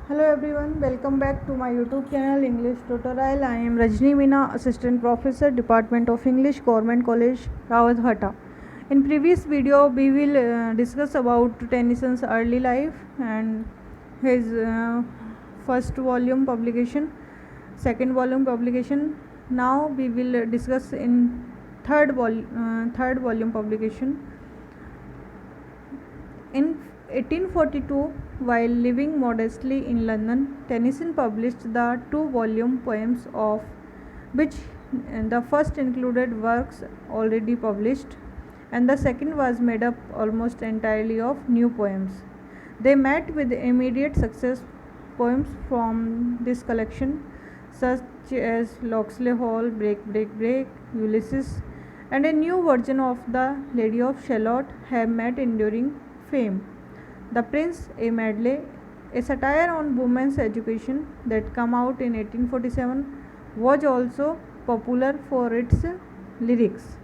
Hello everyone, welcome back to my YouTube channel English Tutorial. I am Rajni Meena, Assistant Professor, Department of English, Government College, Rawatbhata. In previous video, we will discuss about Tennyson's early life and his first volume publication, second volume publication. Now we will discuss in third volume publication. In 1842, while living modestly in London, Tennyson published the two-volume poems, of which the first included works already published, and the second was made up almost entirely of new poems. They met with immediate success. Poems from this collection, such as Locksley Hall, Break, Break, Break, Ulysses, and a new version of The Lady of Shalott, have met enduring fame. The Prince, a medley, a satire on women's education that came out in 1847, was also popular for its lyrics.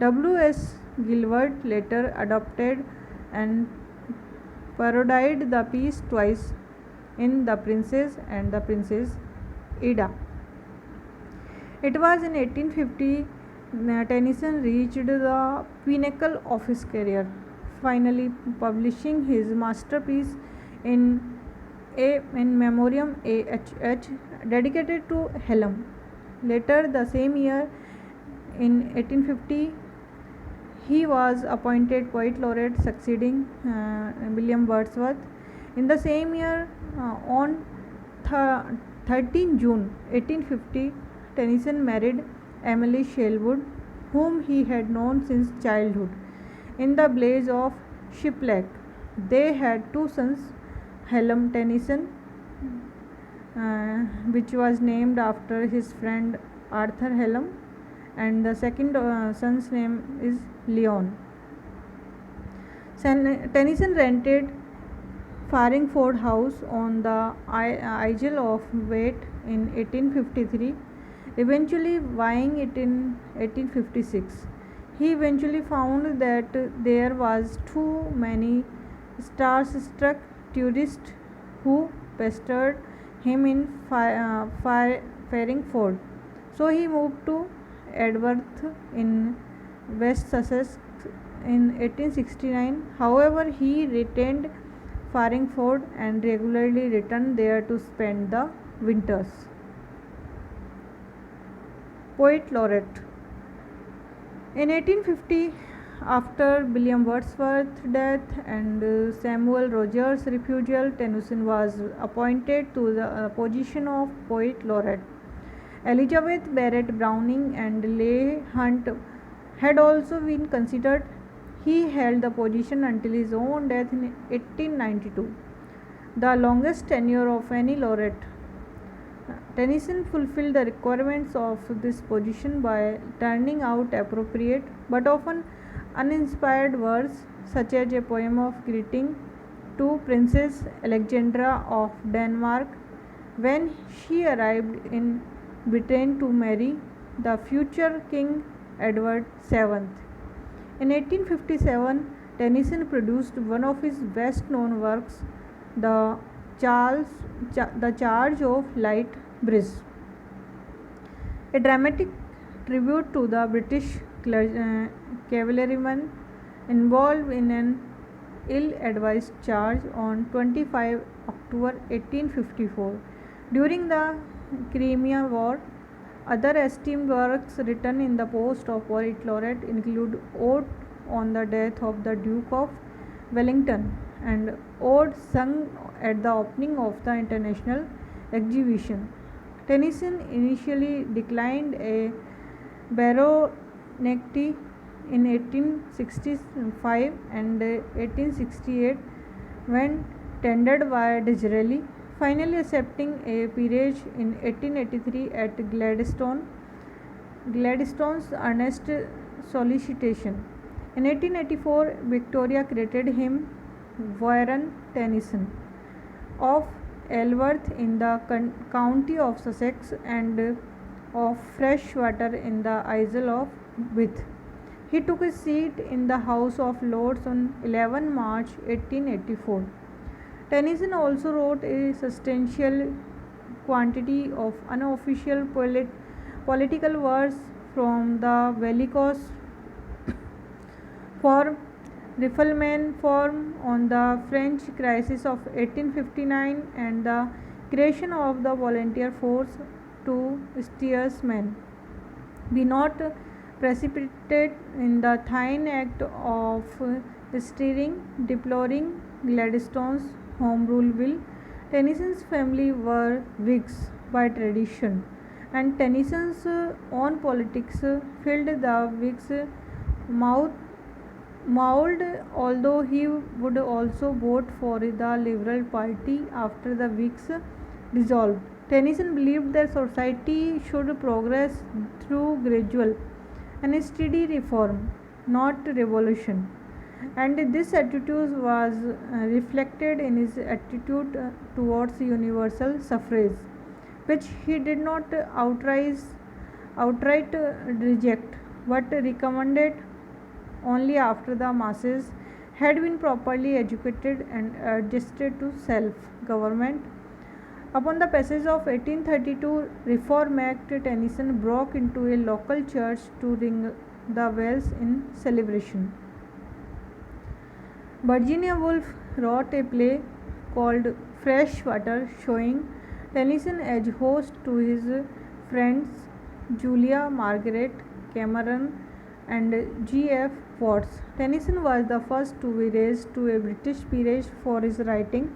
W. S. Gilbert later adopted and parodied the piece twice in The Princess and the Princess Ida. It was in 1850 Tennyson reached the pinnacle of his career, finally publishing his masterpiece in memoriam AHH, dedicated to Helen. Later the same year, in 1850, he was appointed poet laureate, succeeding William Wordsworth. In the same year, on 13 June 1850, Tennyson married Emily Sherwood, whom he had known since childhood, in the blaze of shipwreck. They had two sons, Hallam Tennyson, which was named after his friend Arthur Hallam, and the second son's name is Leon. Tennyson rented Farringford House on the Isle of Wight in 1853, eventually buying it in 1856. He eventually found that there was too many star-struck tourists who pestered him in Farringford, so he moved to Edworth in West Sussex in 1869. However, he retained Farringford and regularly returned there to spend the winters. Poet laureate. In 1850, after William Wordsworth's death and Samuel Rogers' refusal, Tennyson was appointed to the position of poet laureate. Elizabeth Barrett Browning and Leigh Hunt had also been considered. He held the position until his own death in 1892, the longest tenure of any laureate. Tennyson fulfilled the requirements of this position by turning out appropriate but often uninspired verse, such as a poem of greeting to Princess Alexandra of Denmark when she arrived in Britain to marry the future King Edward VII. In 1857, Tennyson produced one of his best known works, the Charge of Light Bridge, a dramatic tribute to the British cavalrymen involved in an ill-advised charge on 25 October 1854 during the Crimean War. Other esteemed works written in the post of poet laureate include Ode on the Death of the Duke of Wellington and Ode sung at the opening of the International Exhibition. Tennyson initially declined a baronetcy in 1865 and 1868 when tendered by Disraeli, finally accepting a peerage in 1883 at Gladstone's earnest solicitation. In 1884, Victoria created him Warren Tennyson of Elworth in the county of Sussex and of Freshwater in the Isle of Wight. He took his seat in the House of Lords on 11 March 1884. Tennyson also wrote a substantial quantity of unofficial political verse from the bellicose form, Rifleman form on the French crisis of 1859 and the creation of the volunteer force to steersmen. Be not precipitate in the thine act of steering, deploring Gladstone's Home Rule Bill. Tennyson's family were Whigs by tradition, and Tennyson's own politics filled the Whigs' mouth mould, although he would also vote for the Liberal Party after the Whigs dissolved. Tennyson believed that society should progress through gradual and steady reform, not revolution. And this attitude was reflected in his attitude towards universal suffrage, which he did not outright reject, but recommended only after the masses had been properly educated and adjusted to self government. Upon the passage of 1832 Reform Act, Tennyson broke into a local church to ring the bells in celebration. Virginia Woolf wrote a play called Fresh Water, showing Tennyson as host to his friends Julia Margaret Cameron and G. F. Watts. Tennyson was the first to be raised to a British peerage for his writing.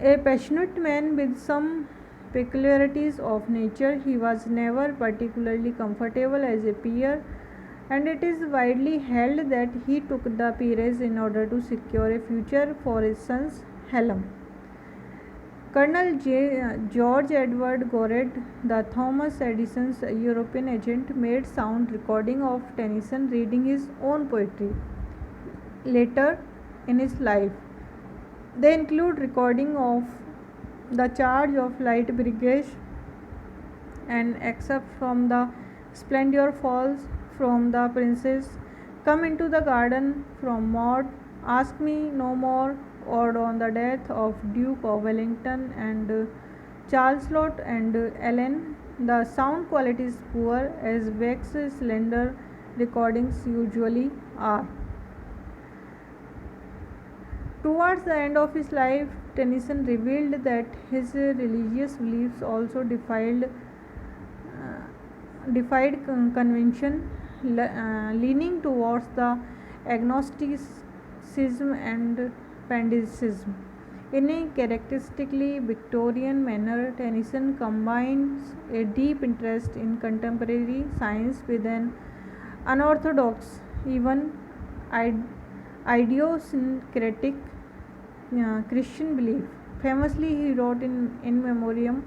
A passionate man with some peculiarities of nature, he was never particularly comfortable as a peer, and it is widely held that he took the peerage in order to secure a future for his sons Hallam. Colonel George Edward Gored, the Thomas Edison's European agent, made sound recording of Tennyson reading his own poetry later in his life. They include recording of the charge of Light Brigade and excerpt from the Splendor Falls, from the Princess, Come into the Garden, from Maud, Ask Me No More, or on the death of Duke of Wellington and Charles and Ellen. The sound quality is poor, as Beck's slender recordings usually are. Towards the end of his life, Tennyson revealed that his religious beliefs also defied convention, leaning towards the agnosticism and pantheism. In a characteristically Victorian manner, Tennyson combines a deep interest in contemporary science with an unorthodox, even idiosyncratic Christian belief. Famously, he wrote in memoriam,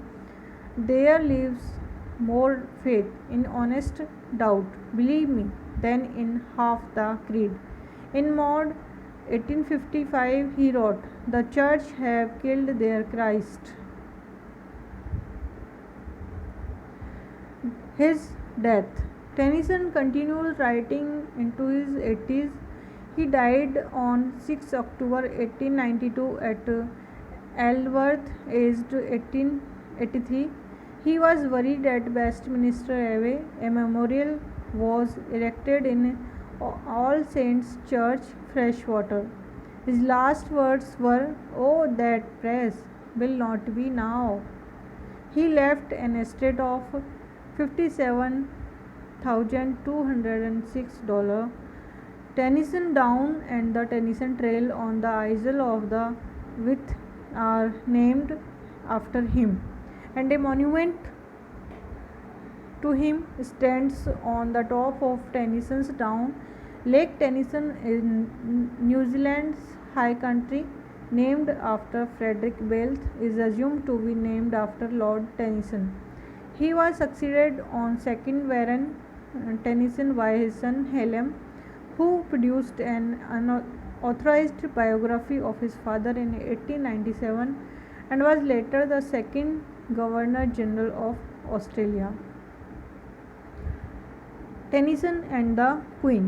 "There lives more faith in honest doubt, believe me, than in half the creed." In Maud 1855, he wrote, "The church have killed their Christ." His death. Tennyson continued writing into his 80s. He died on 6 October 1892 at Aldworth, aged 83. He was buried at Westminster Abbey. A memorial was erected in All Saints Church, Freshwater. His last words were, "Oh, that press will not be now." He left an estate of $57,206. Tennyson Down and the Tennyson Trail on the Isle of the Wight are named after him, and a monument to him stands on the top of Tennyson's Down. Lake Tennyson in New Zealand's high country, named after Frederick Bell, is assumed to be named after Lord Tennyson. He was succeeded on second Baron Tennyson by his son Hallam, who produced an unauthorized biography of his father in 1897 and was later the second Governor General of Australia. Tennyson and the Queen.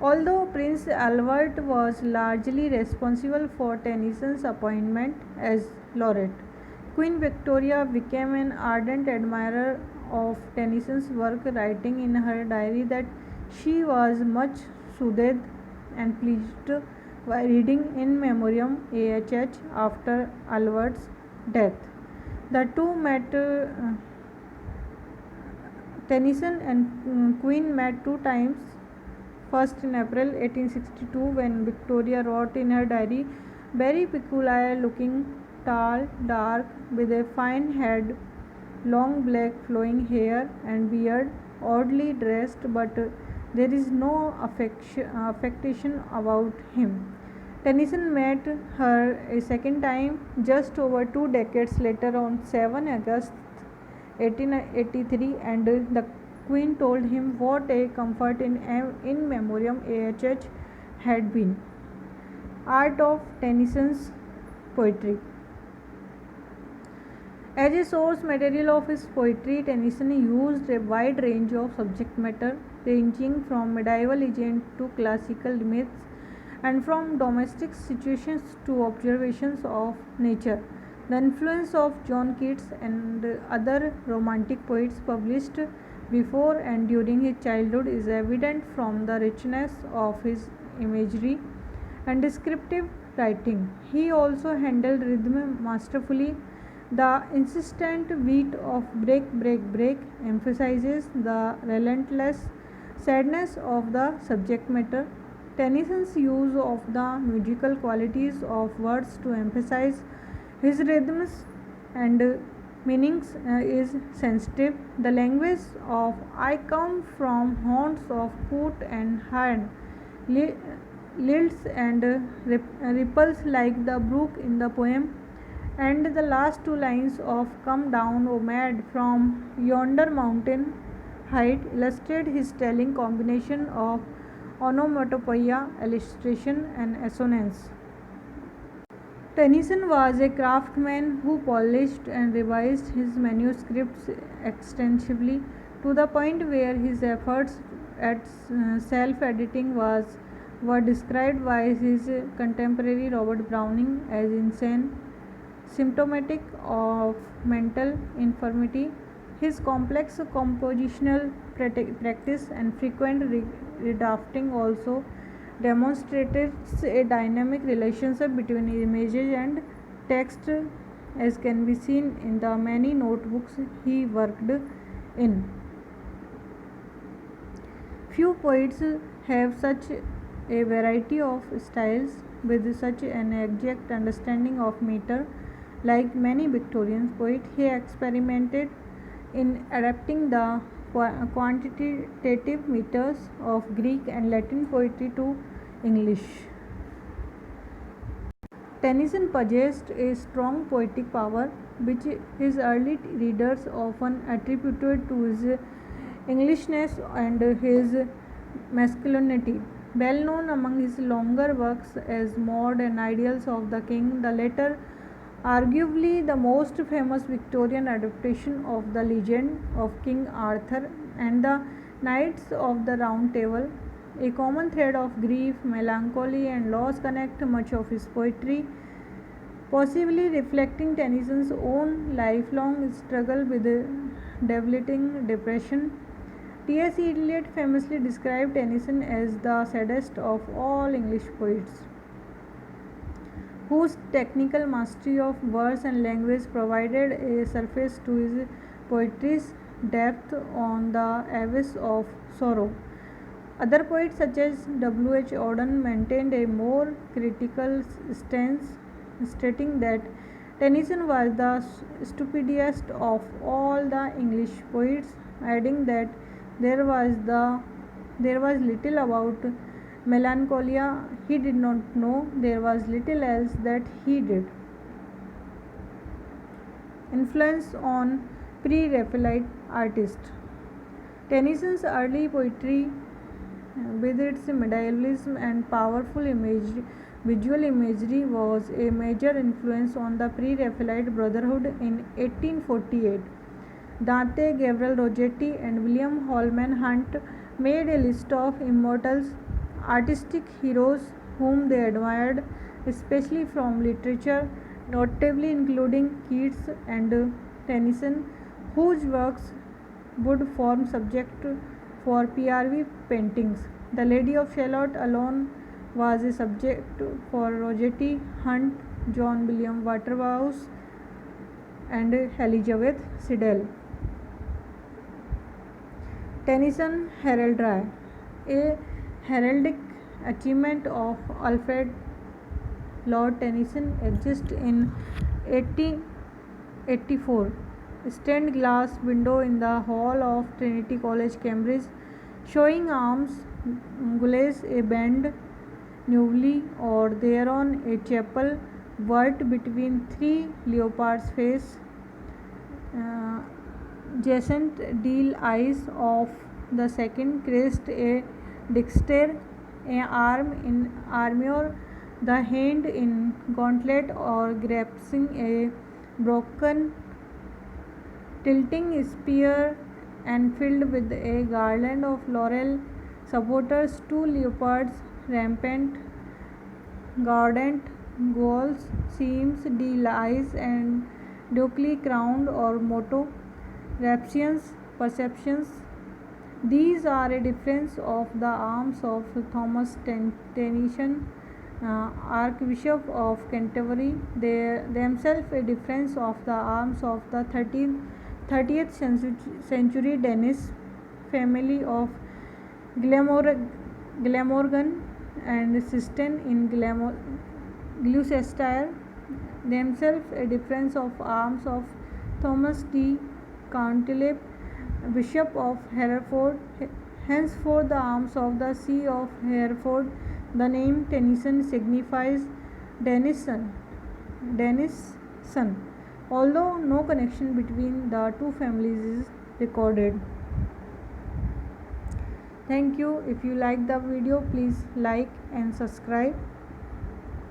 Although Prince Albert was largely responsible for Tennyson's appointment as laureate, Queen Victoria became an ardent admirer of Tennyson's work, writing in her diary that she was much soothed and pleased by reading In Memoriam AHH after Albert's death. The two met Tennyson and Queen met two times. First in April 1862 when Victoria wrote in her diary, "Very peculiar looking, tall, dark, with a fine head, long black flowing hair and beard, oddly dressed, but there is no affectation about him." Tennyson met her a second time just over 2 decades later on 7 August 1883, and the Queen told him what a comfort in Memoriam AHH had been. Art of Tennyson's poetry. As a source material of his poetry, Tennyson used a wide range of subject matter, ranging from medieval legend to classical myths, and from domestic situations to observations of nature. The influence of John Keats and other Romantic poets published before and during his childhood is evident from the richness of his imagery and descriptive writing. He also handled rhythm masterfully. The insistent beat of break, break, break emphasizes the relentless sadness of the subject matter. Tennyson's use of the musical qualities of words to emphasize his rhythms and meanings is sensitive. The language of "I come from haunts of foot and hand," lilts and ripples like the brook in the poem, and the last two lines of "Come down, O mad, from yonder mountain height" illustrate his telling combination of onomatopoeia, illustration, and assonance. Tennyson was a craftsman who polished and revised his manuscripts extensively to the point where his efforts at self-editing were described by his contemporary Robert Browning as insane, symptomatic of mental infirmity. His complex compositional practice and frequent redrafting also demonstrated a dynamic relationship between images and text, as can be seen in the many notebooks he worked in. Few poets have such a variety of styles with such an exact understanding of meter. Like many Victorian poets, he experimented in adapting the quantitative meters of Greek and Latin poetry to English. Tennyson possessed a strong poetic power, which his early readers often attributed to his Englishness and his masculinity. Well known among his longer works as Maud and Idylls of the King, the latter arguably the most famous Victorian adaptation of the legend of King Arthur and the Knights of the Round Table. A common thread of grief, melancholy, and loss connect much of his poetry, possibly reflecting Tennyson's own lifelong struggle with debilitating depression. T.S. Eliot famously described Tennyson as the saddest of all English poets, whose technical mastery of verse and language provided a surface to his poetry's depth on the abyss of sorrow. Other poets such as W. H. Auden maintained a more critical stance, stating that Tennyson was the stupidest of all the English poets, adding that there was little about melancholia he did not know, there was little else that he did. Influence on pre-Raphaelite artists. Tennyson's early poetry, with its medievalism and powerful visual imagery, was a major influence on the pre-Raphaelite Brotherhood in 1848. Dante Gabriel Rossetti and William Holman Hunt made a list of immortals artistic heroes whom they admired, especially from literature, notably including Keats and Tennyson, whose works would form subject for PRV paintings. The Lady of Shalott alone was a subject for Rossetti, Hunt, John William Waterhouse, and Elizabeth Siddal. Tennyson Heraldry, a heraldic achievement of Alfred Lord Tennyson, exists in 1884. Stained glass window in the hall of Trinity College, Cambridge, showing arms, gules, a band, newly, or thereon a chapel worked between three leopards' face, Jacent deal eyes of the second crest, a dexter, a arm in armor, the hand in gauntlet or grasping a broken tilting spear and filled with a garland of laurel supporters, two leopards rampant, guardant goals, seams, deal eyes, and ducally crowned or motto, raptions, perceptions. These are a difference of the arms of Thomas Tennyson, Archbishop of Canterbury, they themselves a difference of the arms of the 30th century Danish family of Glamorgan and Siston in Gloucestershire, themselves a difference of arms of Thomas de Cantilupe, Bishop of Hereford. Henceforth, the arms of the See of Hereford. The name Tennyson signifies Danish son, although no connection between the two families is recorded. Thank you. If you like the video, please like and subscribe.